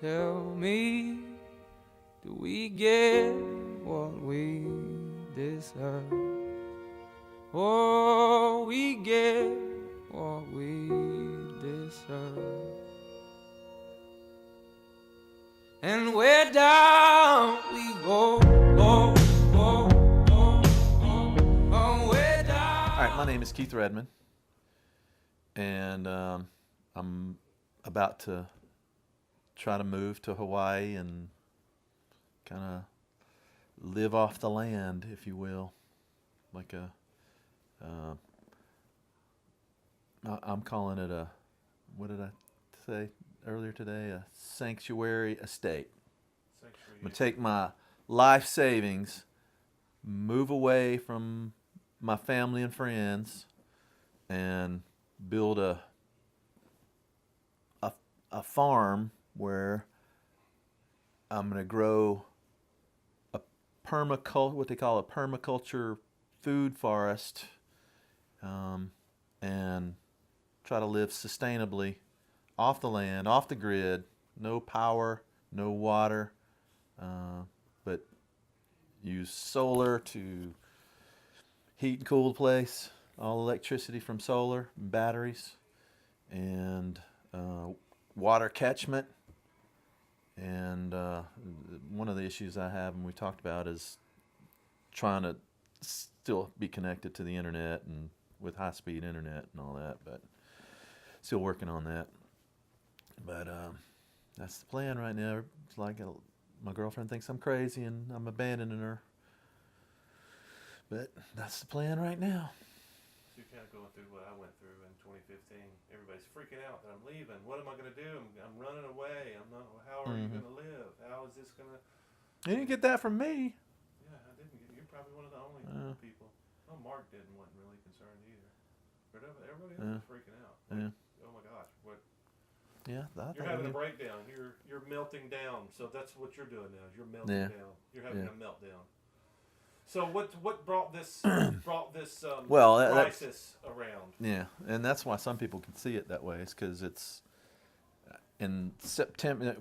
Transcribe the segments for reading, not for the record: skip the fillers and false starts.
tell me, do we get what we deserve? Oh, we get what we deserve. And where down we go, oh, oh, oh, oh, oh, where down. All right, my name is Keith Redmond, and I'm about to try to move to Hawaii and kind of live off the land, if you will, like I'm calling it a, what did I say earlier today? A sanctuary estate. I'm going to take my life savings, move away from my family and friends, and build a farm where I'm going to grow a what they call a permaculture food forest, and try to live sustainably off the land, off the grid, no power, no water, but use solar to heat and cool the place, all electricity from solar, batteries, and water catchment. And one of the issues I have, and we talked about, is trying to still be connected to the internet and with high-speed internet and all that, but still working on that. But that's the plan right now. It's like my girlfriend thinks I'm crazy and I'm abandoning her. But that's the plan right now. So you're kind of going through what I went through in 2015. Everybody's freaking out that I'm leaving. What am I going to do? I'm running away. I'm not. How are you going to live? How is this going to? You didn't get that from me. Yeah, I didn't. You're probably one of the only people. Well, Mark wasn't really concerned either. But everybody else was freaking out. Like, oh my gosh, what? Yeah, you're having a breakdown. You're melting down. So that's what you're doing now. Is you're melting down. You're having a meltdown. So what brought this crisis around? Yeah, and that's why some people can see it that way. It's because it's in September.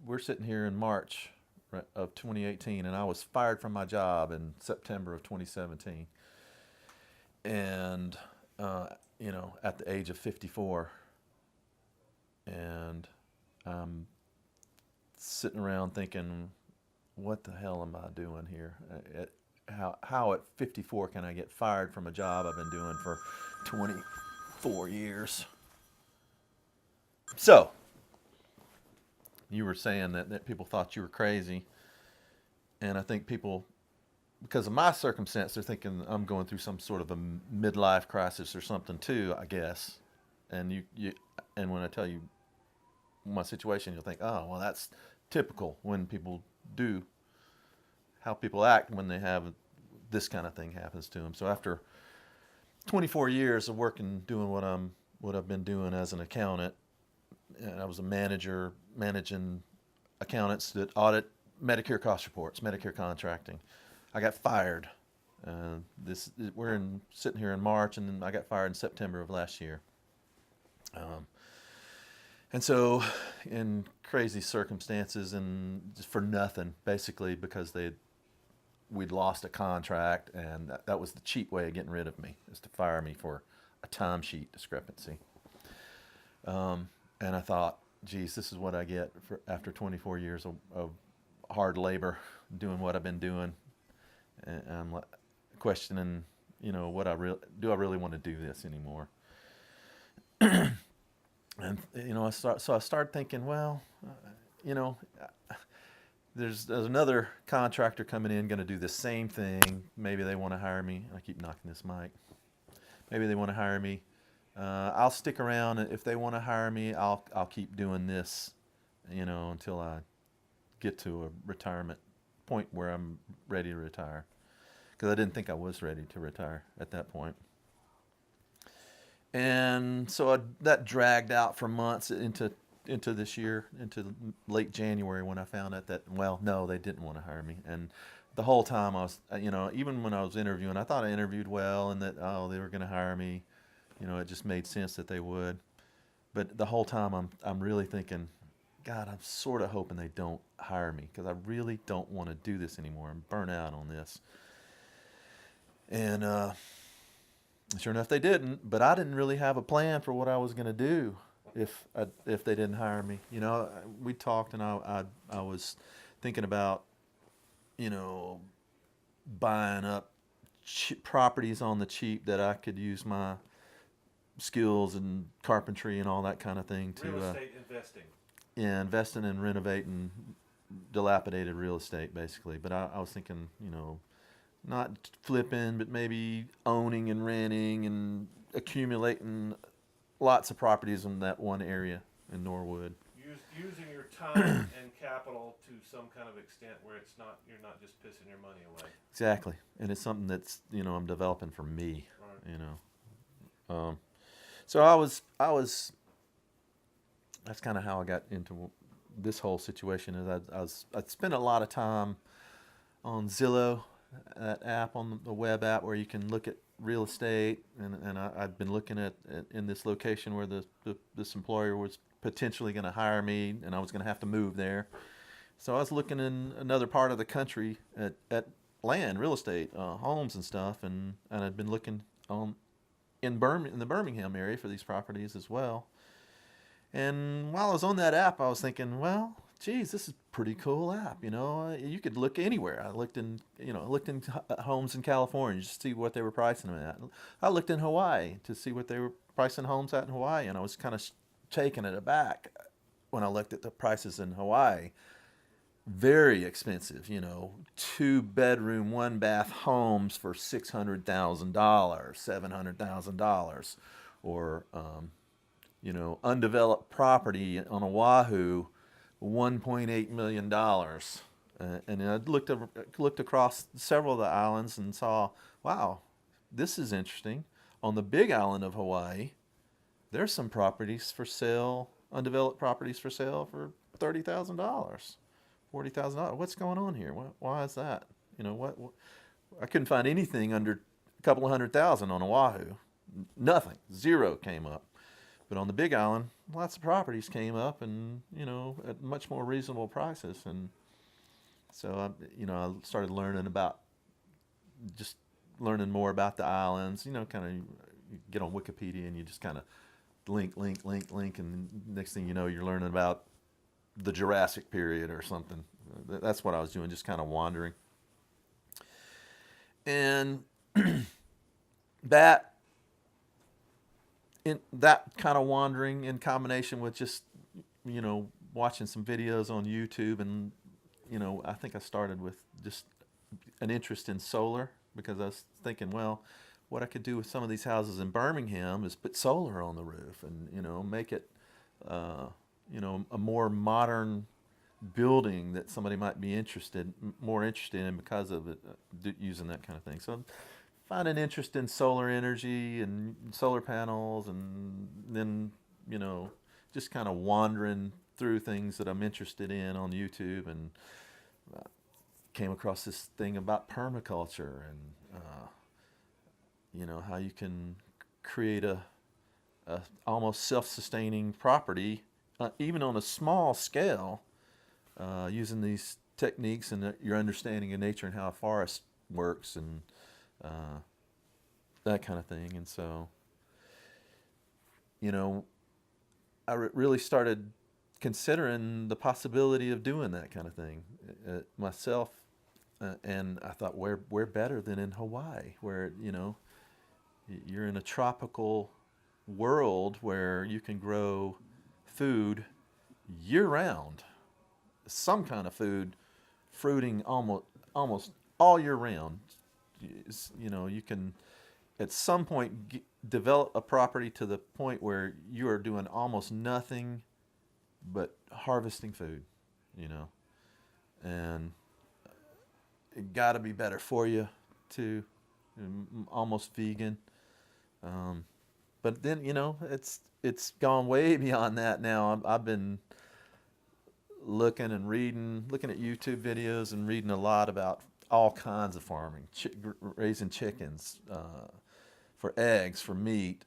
We're sitting here in March of 2018, and I was fired from my job in September of 2017, and at the age of 54, and I'm sitting around thinking, what the hell am I doing here? How at 54 can I get fired from a job I've been doing for 24 years? So, you were saying that people thought you were crazy, and I think people, because of my circumstance, they're thinking I'm going through some sort of a midlife crisis or something too, I guess. And and when I tell you my situation, you'll think, oh, well, that's typical when people do, how people act when they have this kind of thing happens to them. So after 24 years of working, doing what I've been doing as an accountant, and I was a manager managing accountants that audit Medicare cost reports, Medicare contracting. I got fired. We're sitting here in March, and I got fired in September of last year. And so, in crazy circumstances, and just for nothing, basically, because we'd lost a contract, and that was the cheap way of getting rid of me, is to fire me for a timesheet discrepancy. And I thought, geez, this is what I get for after 24 years of hard labor, doing what I've been doing, and I'm questioning, what do I really want to do this anymore? And I started thinking, well, there's another contractor coming in going to do the same thing. Maybe they want to hire me. I keep knocking this mic. Maybe they want to hire me. I'll stick around. If they want to hire me, I'll keep doing this, until I get to a retirement point where I'm ready to retire. Because I didn't think I was ready to retire at that point. And so that dragged out for months into this year, into late January, when I found out that, well, no, they didn't want to hire me. And the whole time I was, even when I was interviewing, I thought I interviewed well, and that, they were going to hire me. It just made sense that they would. But the whole time I'm really thinking, God, I'm sort of hoping they don't hire me because I really don't want to do this anymore. I'm burnt out on this. And sure enough, they didn't. But I didn't really have a plan for what I was going to do if they didn't hire me. You know, we talked, and I was thinking about, you know, buying up properties on the cheap that I could use my skills and carpentry and all that kind of thing to Real estate investing. yeah, investing and renovating dilapidated real estate basically. But I was thinking, you know, not flipping, but maybe owning and renting and accumulating lots of properties in that one area in Norwood. Using your time and capital to some kind of extent where you're not just pissing your money away. Exactly, and it's something that's, you know, I'm developing for me. Right. You know, so I was. That's kind of how I got into this whole situation. Is I'd spent a lot of time on Zillow, that app on the web app where you can look at real estate, and I'd been looking at in this location where this employer was potentially going to hire me, and I was going to have to move there. So I was looking in another part of the country at land, real estate, homes and stuff, and I'd been looking in the Birmingham area for these properties as well. And while I was on that app, I was thinking, well, geez, this is a pretty cool app. You know, you could look anywhere. I looked in homes in California just to see what they were pricing them at. I looked in Hawaii to see what they were pricing homes at in Hawaii, and I was kind of taken it aback when I looked at the prices in Hawaii. Very expensive, you know, 2-bedroom, 1-bath homes for $600,000, $700,000, or you know, undeveloped property on Oahu, $1.8 million. And I looked across several of the islands and saw, wow, this is interesting. On the Big Island of Hawaii, there's some properties for sale, undeveloped properties for sale for $30,000, $40,000. What's going on here? Why is that? You know, what? I couldn't find anything under a couple of $100,000 on Oahu. Nothing. Zero came up. But on the Big Island, lots of properties came up, and, you know, at much more reasonable prices. And so, I started learning more about the islands. You know, kind of you get on Wikipedia and you just kind of link, and next thing you know, you're learning about the Jurassic period or something. That's what I was doing, just kind of wandering. And that kind of wandering in combination with just, you know, watching some videos on YouTube, and, you know, I think I started with just an interest in solar, because I was thinking, well, what I could do with some of these houses in Birmingham is put solar on the roof and, you know, make it, you know, a more modern building that somebody might be more interested in because of it, using that kind of thing. So find an interest in solar energy and solar panels, and then, you know, just kind of wandering through things that I'm interested in on YouTube, and came across this thing about permaculture and, you know, how you can create a almost self-sustaining property, even on a small scale, using these techniques and your understanding of nature and how a forest works, and that kind of thing. And so, you know, I really started considering the possibility of doing that kind of thing myself, and I thought, where better than in Hawaii, where, you know, you're in a tropical world where you can grow food year-round, some kind of food, fruiting almost all year round. You know, you can at some point develop a property to the point where you are doing almost nothing but harvesting food, you know, and it got to be better for you too, almost vegan. But then, you know, it's gone way beyond that now. I've been looking at YouTube videos and reading a lot about all kinds of farming, raising chickens for eggs, for meat,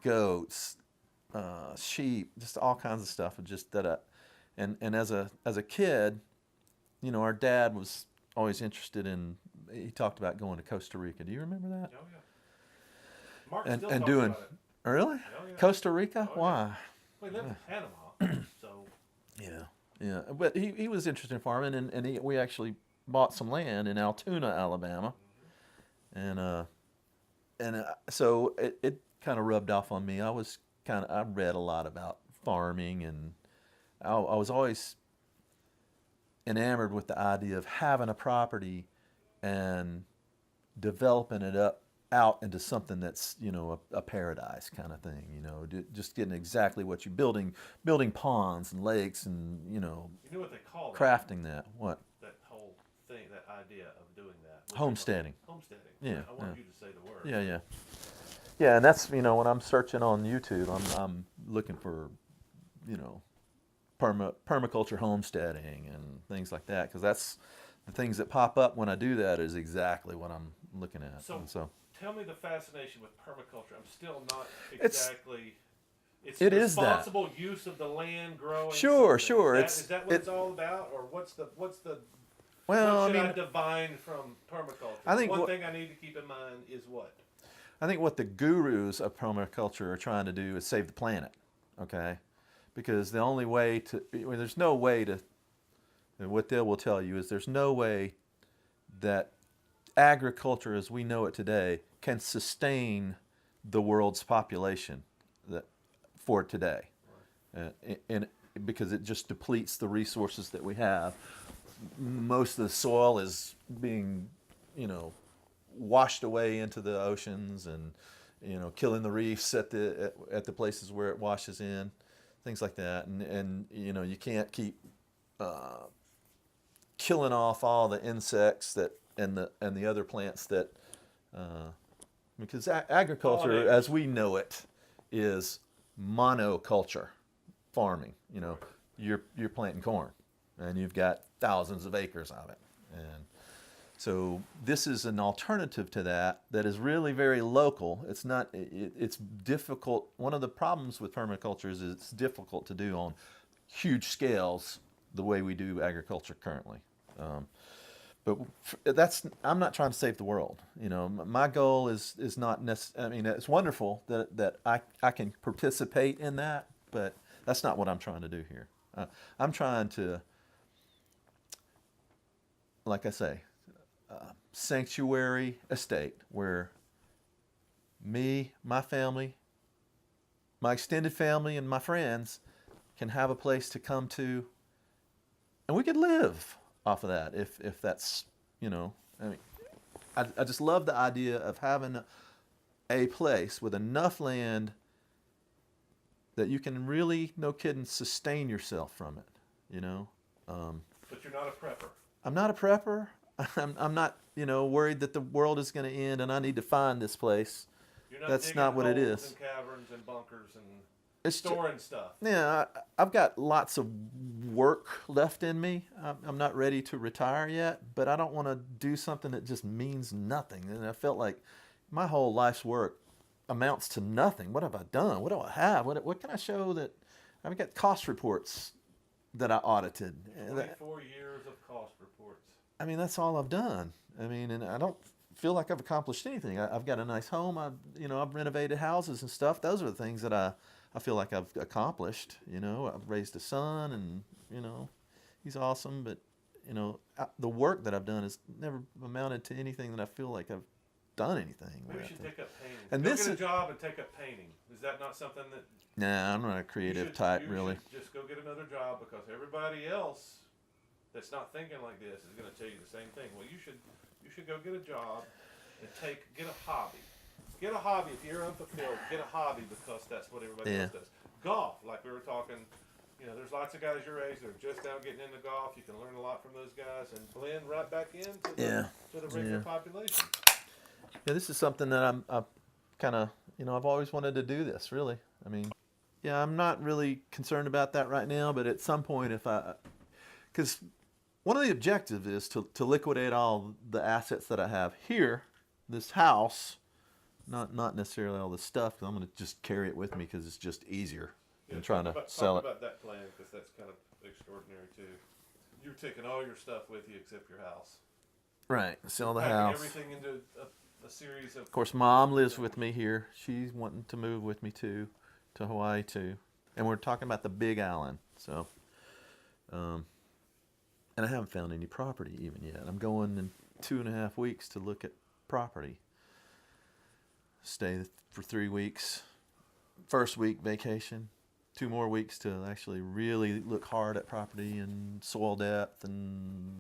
goats, sheep, just all kinds of stuff. and as a kid, our dad was always interested in. He talked about going to Costa Rica. Do you remember that? Oh, yeah. Mark And still and talks doing about it. really Oh, yeah. Costa Rica? Oh, yeah. Why? Well, he lives in Panama, so. Yeah, yeah. But he was interested in farming, and we actually bought some land in Altoona, Alabama, and so it kind of rubbed off on me. I read a lot about farming, and I was always enamored with the idea of having a property and developing it out into something that's a paradise kind of thing. Just getting exactly what you're building ponds and lakes, and You know what they call that? crafting that That whole thing, that idea of doing that. homesteading. Homesteading. Yeah, I want yeah. you to say the word. Yeah, and that's when I'm searching on YouTube, I'm looking for permaculture homesteading and things like that, because that's the things that pop up when I do that is exactly what I'm looking at. So tell me the fascination with permaculture. I'm still not It's exactly. It's it is that. responsible use of the land growing. Sure, something. sure. Is that what it's all about, or what's the Well, what should I mean, I divine from permaculture? I think one thing I need to keep in mind is what. I think what the gurus of permaculture are trying to do is save the planet, okay? Because the only way there's no way to, what they will tell you is there's no way that agriculture as we know it today can sustain the world's population for today. And because it just depletes the resources that we have. Most of the soil is being, washed away into the oceans, and killing the reefs at the places where it washes in, things like that. And you can't keep killing off all the insects and the other plants that because agriculture as we know it is monoculture farming. You're planting corn, and you've got thousands of acres of it. And so this is an alternative to that is really very local. It's not, it's difficult. One of the problems with permaculture is it's difficult to do on huge scales the way we do agriculture currently. But I'm not trying to save the world. My goal is not necessarily, I mean, it's wonderful that I can participate in that, but that's not what I'm trying to do here. I'm trying to, like I say, sanctuary estate where me, my family, my extended family, and my friends can have a place to come to, and we could live off of that if that's, I mean, I just love the idea of having a place with enough land that you can really, no kidding, sustain yourself from it, But you're not a prepper. I'm not a prepper. I'm not, worried that the world is going to end and I need to find this place. You're not That's digging not what it holes is. and caverns and bunkers and It's storing stuff. Yeah, I've got lots of work left in me. I'm not ready to retire yet, but I don't want to do something that just means nothing. And I felt like my whole life's work amounts to nothing. What have I done? What do I have? What can I show that I've got cost reports that I audited? 24 years of cost reports. I mean, that's all I've done. I mean, and I don't feel like I've accomplished anything. I've got a nice home. I've renovated houses and stuff. Those are the things that I feel like I've accomplished. I've raised a son, and he's awesome. But the work that I've done has never amounted to anything that I feel like I've done anything Maybe with. you should take up painting. And go this get a is- job and take up painting. Is that not something that Nah, I'm not a creative type, really. You should just go get another job, because everybody else that's not thinking like this is going to tell you the same thing. Well, you should go get a job and get a hobby. Get a hobby if you're unfulfilled. Get a hobby, because that's what everybody else does. Golf, like we were talking. There's lots of guys your age that are just now getting into golf. You can learn a lot from those guys and blend right back into to the regular population. Yeah, this is something that I'm kind of, I've always wanted to do this, really. I mean, yeah, I'm not really concerned about that right now, but at some point because one of the objectives is to liquidate all the assets that I have here, this house, not necessarily all the stuff, because I'm going to just carry it with me because it's just easier. and trying to talk sell it. about that plan, because that's kind of extraordinary too. You're taking all your stuff with you except your house. Right, sell the Packing house. everything into a series of. Of course, Mom lives with me here. She's wanting to move with me too, to Hawaii too, and we're talking about the Big Island. So, and I haven't found any property even yet. I'm going in 2.5 weeks to look at property. Stay for 3 weeks. First week vacation. 2 more weeks to actually really look hard at property and soil depth and